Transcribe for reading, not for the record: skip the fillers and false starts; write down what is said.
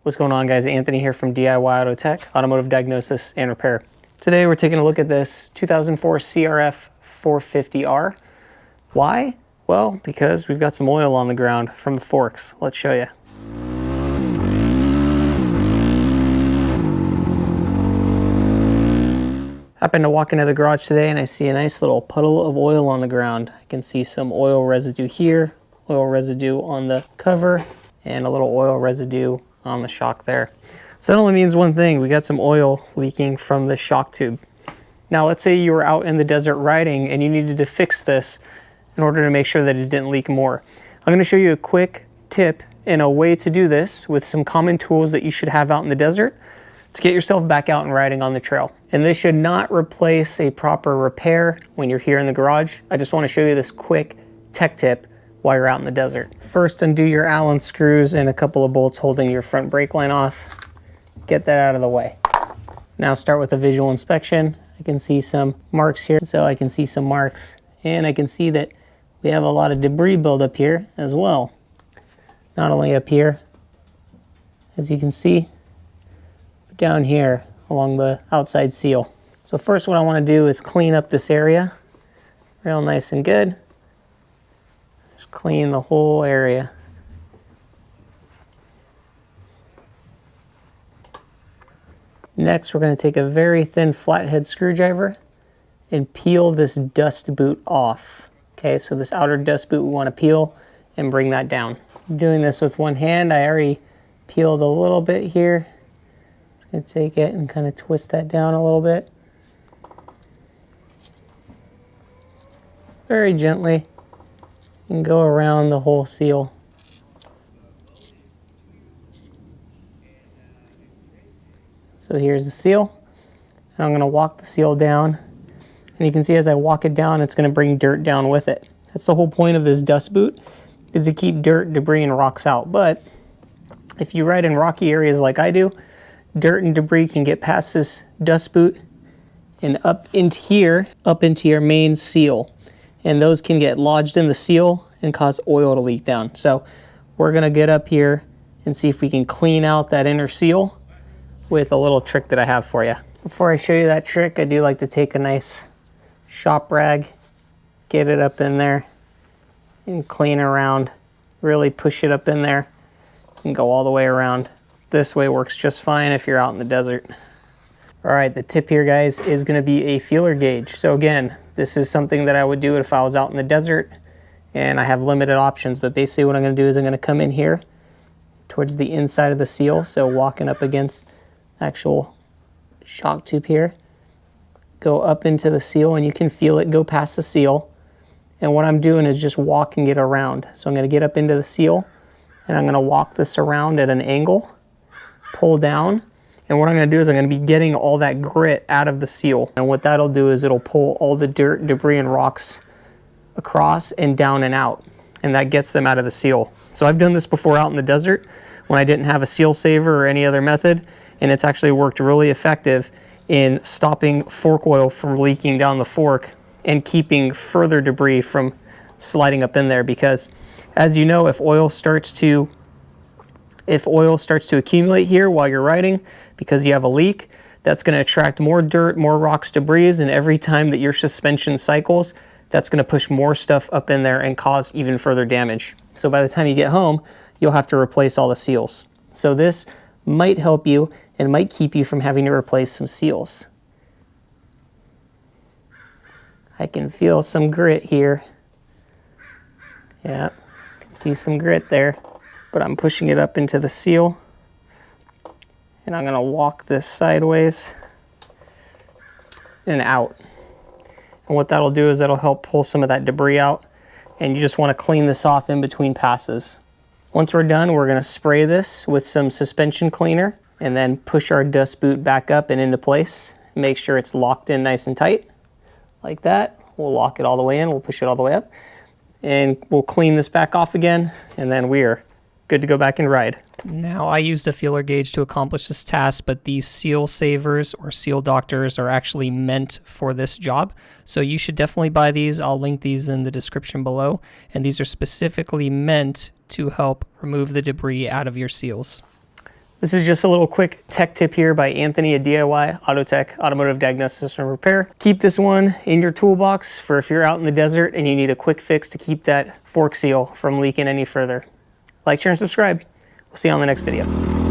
What's going on, guys? Anthony here from DIYautotech, automotive diagnosis and repair. Today we're taking a look at this 2004 CRF 450R. Why? Well, because we've got some oil on the ground from the forks. Let's show you. Happened to walk into the garage today and I see a nice little puddle of oil on the ground. I can see some oil residue here, oil residue on the cover, and a little oil residue on the shock there. So that only means one thing: we got some oil leaking from the shock tube. Now let's say you were out in the desert riding and you needed to fix this in order to make sure that it didn't leak more. I'm going to show you a quick tip and a way to do this with some common tools that you should have out in the desert to get yourself back out and riding on the trail. And this should not replace a proper repair when you're here in the garage. I just want to show you this quick tech tip while you're out in the desert. First, undo your Allen screws and a couple of bolts holding your front brake line off. Get that out of the way. Now start with a visual inspection. I can see some marks here, so I can see some marks, and I can see that we have a lot of debris buildup here as well. Not only up here, as you can see, but down here along the outside seal. So first what I want to do is clean up this area real nice and good. Just clean the whole area. Next, we're going to take a very thin flathead screwdriver and peel this dust boot off. Okay, so this outer dust boot we want to peel and bring that down. I'm doing this with one hand. I already peeled a little bit here. I'm going to take it and kind of twist that down a little bit. Very gently. And go around the whole seal. So here's the seal. And I'm going to walk the seal down. And you can see as I walk it down, it's going to bring dirt down with it. That's the whole point of this dust boot, is to keep dirt, debris, and rocks out. But if you ride in rocky areas like I do, dirt and debris can get past this dust boot and up into your main seal. And those can get lodged in the seal and cause oil to leak down. So we're going to get up here and see if we can clean out that inner seal with a little trick that I have for you. Before I show you that trick, I do like to take a nice shop rag, get it up in there, and clean around. Really push it up in there and go all the way around. This way works just fine if you're out in the desert. All right, the tip here, guys, is going to be a feeler gauge. So again, this is something that I would do if I was out in the desert and I have limited options. But basically what I'm going to do is I'm going to come in here towards the inside of the seal. So walking up against the actual shock tube here. Go up into the seal and you can feel it go past the seal. And what I'm doing is just walking it around. So I'm going to get up into the seal and I'm going to walk this around at an angle, pull down. And what I'm going to do is I'm going to be getting all that grit out of the seal. And what that'll do is it'll pull all the dirt, debris, and rocks across and down and out. And that gets them out of the seal. So I've done this before out in the desert when I didn't have a seal saver or any other method. And it's actually worked really effective in stopping fork oil from leaking down the fork and keeping further debris from sliding up in there. Because as you know, if oil starts to accumulate here while you're riding because you have a leak, that's going to attract more dirt, more rocks, debris, and every time that your suspension cycles, that's going to push more stuff up in there and cause even further damage. So by the time you get home, you'll have to replace all the seals. So this might help you and might keep you from having to replace some seals. I can feel some grit here. Yeah, I can see some grit there. But I'm pushing it up into the seal. And I'm going to walk this sideways and out. And what that'll do is that'll help pull some of that debris out. And you just want to clean this off in between passes. Once we're done, we're going to spray this with some suspension cleaner and then push our dust boot back up and into place. Make sure it's locked in nice and tight, like that. We'll lock it all the way in, we'll push it all the way up, and we'll clean this back off again, and then we're good to go back and ride. Now, I used a feeler gauge to accomplish this task, but these seal savers or seal doctors are actually meant for this job. So you should definitely buy these. I'll link these in the description below. And these are specifically meant to help remove the debris out of your seals. This is just a little quick tech tip here by Anthony at DIYautotech, Automotive Diagnosis and Repair. Keep this one in your toolbox for if you're out in the desert and you need a quick fix to keep that fork seal from leaking any further. Like, share, and subscribe. We'll see you on the next video.